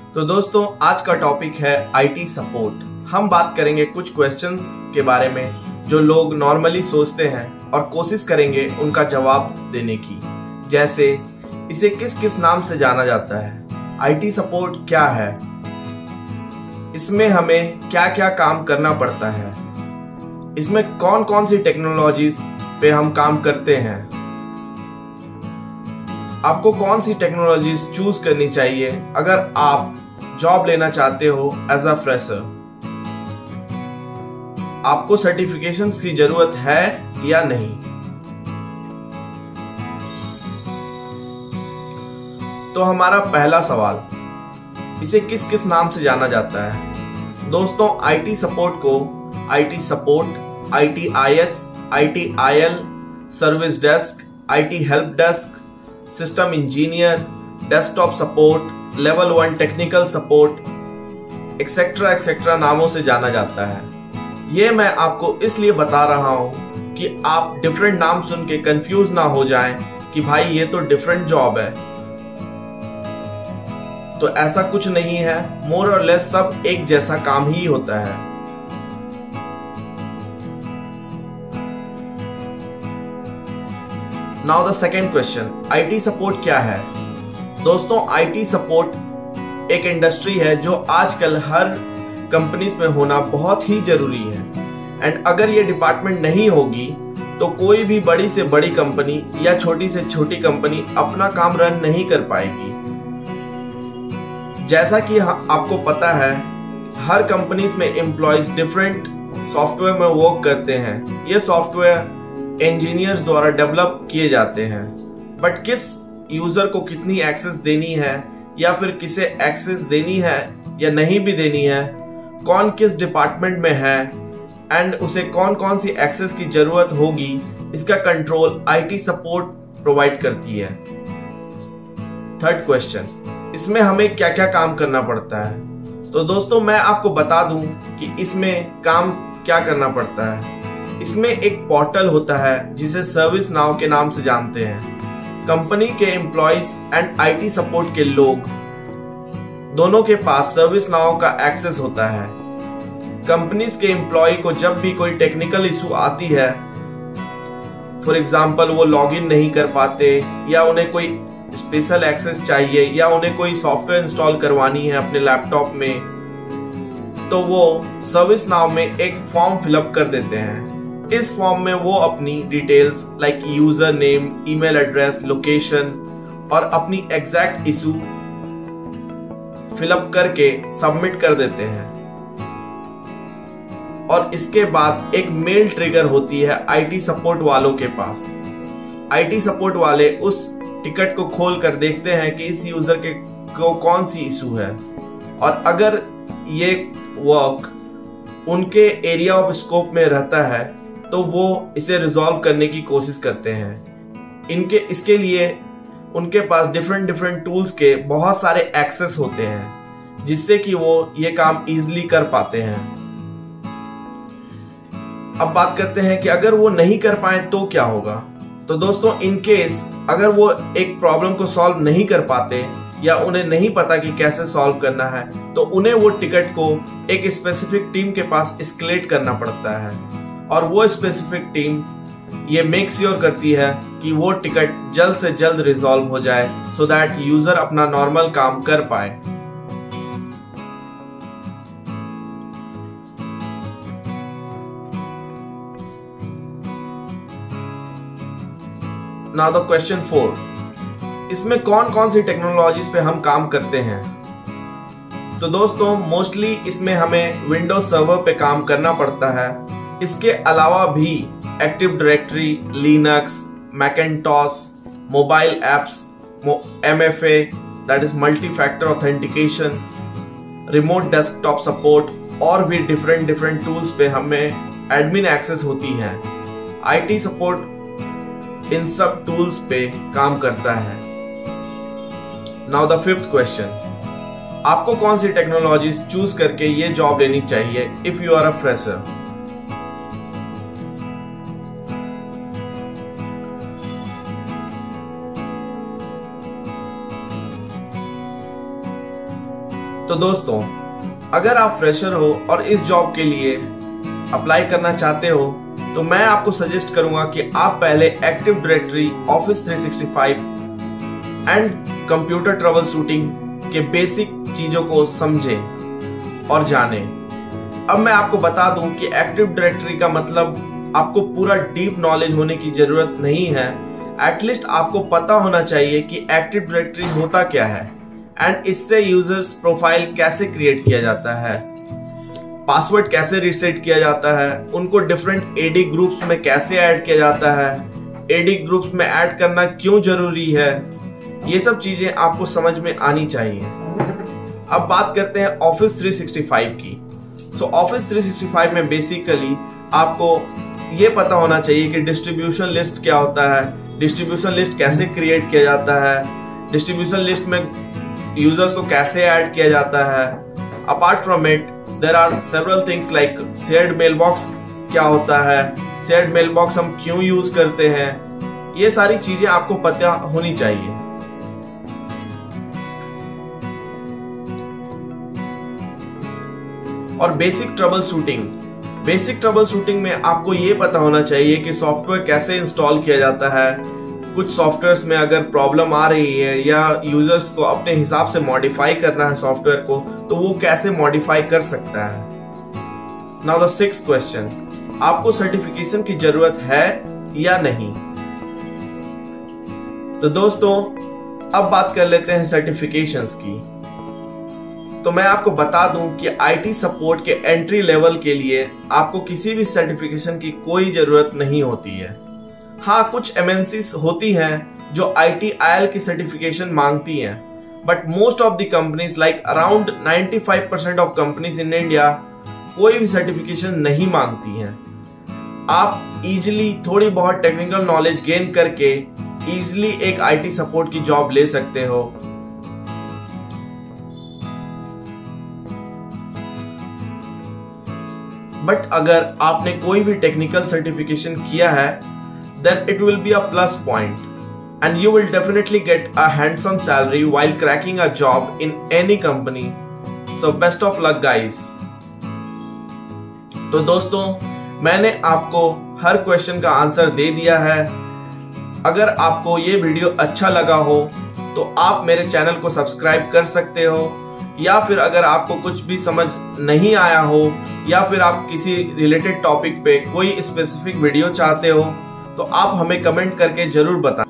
तो दोस्तों आज का टॉपिक है आईटी सपोर्ट। हम बात करेंगे कुछ क्वेश्चंस के बारे में जो लोग नॉर्मली सोचते हैं और कोशिश करेंगे उनका जवाब देने की। जैसे इसे किस किस नाम से जाना जाता है, आईटी सपोर्ट क्या है, इसमें हमें क्या क्या काम करना पड़ता है, इसमें कौन कौन सी टेक्नोलॉजीज पे हम काम करते हैं, आपको कौन सी टेक्नोलॉजीज चूज करनी चाहिए अगर आप जॉब लेना चाहते हो एज अ फ्रेशर, आपको सर्टिफिकेशंस की जरूरत है या नहीं। तो हमारा पहला सवाल, इसे किस किस नाम से जाना जाता है। दोस्तों आईटी सपोर्ट को IT support, ITIS, ITIL, service desk, IT help desk, system engineer, desktop support, level 1 technical support etcetera etcetera नामों से जाना जाता है। ये मैं आपको इसलिए बता रहा हूं कि आप डिफरेंट नाम सुन के कंफ्यूज ना हो जाएं कि भाई ये तो डिफरेंट जॉब है। तो ऐसा कुछ नहीं है, मोर और लेस सब एक जैसा काम ही होता है। Now the second question, IT support क्या है। दोस्तों आईटी सपोर्ट एक इंडस्ट्री है जो आजकल हर कंपनीज में होना बहुत ही जरूरी है। एंड अगर ये डिपार्टमेंट नहीं होगी तो कोई भी बड़ी से बड़ी कंपनी या छोटी से छोटी कंपनी अपना काम रन नहीं कर पाएगी। जैसा कि आपको पता है, हर कंपनीज में एम्प्लॉयज डिफरेंट सॉफ्टवेयर में वर्क करते हैं। ये सॉफ्टवेयर इंजीनियर्स द्वारा डेवलप किए जाते हैं, बट किस यूजर को कितनी एक्सेस देनी है या फिर किसे एक्सेस देनी है या नहीं भी देनी है, कौन किस डिपार्टमेंट में है एंड उसे कौन कौन सी एक्सेस की जरूरत होगी, इसका कंट्रोल आईटी सपोर्ट प्रोवाइड करती है। थर्ड क्वेश्चन, इसमें हमें क्या क्या काम करना पड़ता है। तो दोस्तों मैं आपको बता दूं कि इसमें काम क्या करना पड़ता है। इसमें एक पोर्टल होता है जिसे सर्विस नाउ के नाम से जानते हैं। कंपनी के एम्प्लॉयज एंड आईटी सपोर्ट के लोग दोनों के पास सर्विस नाउ का एक्सेस होता है। कंपनीज के एम्प्लॉय को जब भी कोई टेक्निकल इशू आती है, फॉर एग्जांपल वो लॉगिन नहीं कर पाते या उन्हें कोई स्पेशल एक्सेस चाहिए या उन्हें कोई सॉफ्टवेयर इंस्टॉल करवानी है अपने लैपटॉप में, तो वो सर्विस नाउ में एक फॉर्म फिलअप कर देते हैं। इस फॉर्म में वो अपनी details like user name, email address, location और अपनी एग्जैक्ट इशू फिलअप करके सबमिट कर देते हैं। और इसके बाद एक मेल ट्रिगर होती है आईटी सपोर्ट वालों के पास। आईटी सपोर्ट वाले उस टिकट को खोल कर देखते हैं कि इस यूजर को कौन सी इशू है, और अगर ये वर्क उनके एरिया ऑफ स्कोप में रहता है तो वो इसे रिजॉल्व करने की कोशिश करते हैं। इसके लिए उनके पास डिफरेंट टूल्स के बहुत सारे एक्सेस होते हैं जिससे कि वो ये काम इजीली कर पाते हैं। अब बात करते हैं कि अगर वो नहीं कर पाए तो क्या होगा। तो दोस्तों इन केस अगर वो एक प्रॉब्लम को सॉल्व नहीं कर पाते या उन्हें नहीं पता कि कैसे सॉल्व करना है, तो उन्हें वो टिकट को एक स्पेसिफिक टीम के पास एस्केलेट करना पड़ता है, और वो स्पेसिफिक टीम ये मेक श्योर करती है कि वो टिकट जल्द से जल्द रिजॉल्व हो जाए सो दैट यूजर अपना नॉर्मल काम कर पाए। नाउ द क्वेश्चन 4, इसमें कौन कौन सी टेक्नोलॉजीज पे हम काम करते हैं। तो दोस्तों मोस्टली इसमें हमें विंडोज सर्वर पे काम करना पड़ता है। इसके अलावा भी active directory, Linux, Macintosh, mobile apps, MFA that is multi factor authentication, remote desktop support और भी डिफरेंट टूल्स पे हमें एडमिन एक्सेस होती है। आईटी सपोर्ट इन सब टूल्स पे काम करता है। नाउ द फिफ्थ क्वेश्चन, आपको कौन सी टेक्नोलॉजीज चूज करके ये जॉब लेनी चाहिए if you are a fresher. तो दोस्तों, अगर आप फ्रेशर हो और इस जॉब के लिए अप्लाई करना चाहते हो तो मैं आपको सजेस्ट करूंगा कि आप पहले active directory, office 365 and computer trouble shooting के बेसिक चीजों को समझें और जानें। अब मैं आपको बता दूं कि एक्टिव डायरेक्टरी का मतलब आपको पूरा डीप नॉलेज होने की जरूरत नहीं है। एटलीस्ट आपको पता होना चाहिए कि एक्टिव डायरेक्टरी होता क्या है एंड इससे यूजर्स प्रोफाइल कैसे क्रिएट किया जाता है, पासवर्ड कैसे रीसेट किया जाता है, उनको डिफरेंट एडी ग्रुप्स में कैसे ऐड किया जाता है, एडी ग्रुप्स में ऐड करना क्यों जरूरी है, ये सब चीजें आपको समझ में आनी चाहिए। अब बात करते हैं ऑफिस 365 की। ऑफिस 365 में बेसिकली आपको ये पता होना चाहिए कि डिस्ट्रीब्यूशन लिस्ट क्या होता है, डिस्ट्रीब्यूशन लिस्ट कैसे क्रिएट किया जाता है, डिस्ट्रीब्यूशन लिस्ट में यूजर्स को कैसे ऐड किया जाता है। Apart from it there are several things like shared mailbox क्या होता है, शेयर्ड मेल बॉक्स हम क्यों यूज करते हैं, ये सारी चीजें आपको पता होनी चाहिए। और बेसिक ट्रबल शूटिंग में आपको ये पता होना चाहिए कि सॉफ्टवेयर कैसे इंस्टॉल किया जाता है। कुछ सॉफ्टवेयर्स में अगर प्रॉब्लम आ रही है या यूजर्स को अपने हिसाब से मॉडिफाई करना है सॉफ्टवेयर को, तो वो कैसे मॉडिफाई कर सकता है। नाउ द 6th क्वेश्चन, आपको सर्टिफिकेशन की जरूरत है या नहीं। तो दोस्तों, अब बात कर लेते हैं सर्टिफिकेशंस की। तो मैं आपको बता दूं कि आईटी सपोर्ट के एंट्री लेवल के लिए आपको किसी भी सर्टिफिकेशन की कोई जरूरत नहीं होती है। हाँ, कुछ एमएनसीज होती हैं जो ITIL की सर्टिफिकेशन मांगती हैं, but most of the companies like around 95% of companies in India कोई भी सर्टिफिकेशन नहीं मांगती हैं। आप इजिली थोड़ी बहुत टेक्निकल नॉलेज गेन करके इजिली एक आईटी सपोर्ट की जॉब ले सकते हो। बट अगर आपने कोई भी टेक्निकल सर्टिफिकेशन किया है then it will be a plus point and you will definitely get a handsome salary while cracking a job in any company. So best of luck guys. तो दोस्तों, मैंने आपको हर क्वेश्चन का आंसर दे दिया है। अगर आपको ये वीडियो अच्छा लगा हो तो आप मेरे चैनल को सब्सक्राइब कर सकते हो, या फिर अगर आपको कुछ भी समझ नहीं आया हो या फिर आप किसी रिलेटेड टॉपिक पे कोई स्पेसिफिक वीडियो चाहते हो तो आप हमें कमेंट करके जरूर बताएं।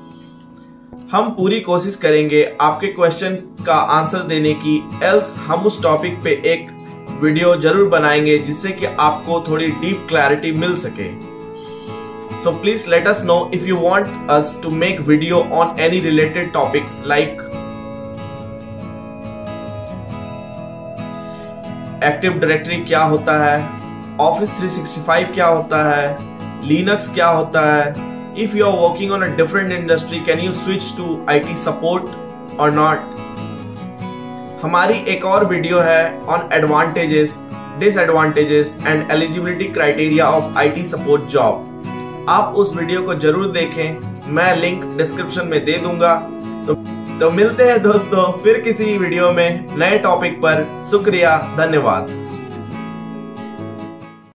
हम पूरी कोशिश करेंगे आपके क्वेश्चन का आंसर देने की, एल्स हम उस टॉपिक पे एक वीडियो जरूर बनाएंगे जिससे कि आपको थोड़ी डीप क्लैरिटी मिल सके। So please let us know if you want us to make video on any related topics like active directory क्या होता है, ऑफिस 365 क्या होता है, लिनक्स क्या होता है, if you are working on a different industry can you switch to IT support और नॉट। हमारी एक और वीडियो है on advantages, disadvantages and eligibility criteria of IT support job. आप उस वीडियो को जरूर देखें, मैं लिंक डिस्क्रिप्शन में दे दूंगा। तो मिलते हैं दोस्तों फिर किसी वीडियो में नए टॉपिक पर। शुक्रिया, धन्यवाद।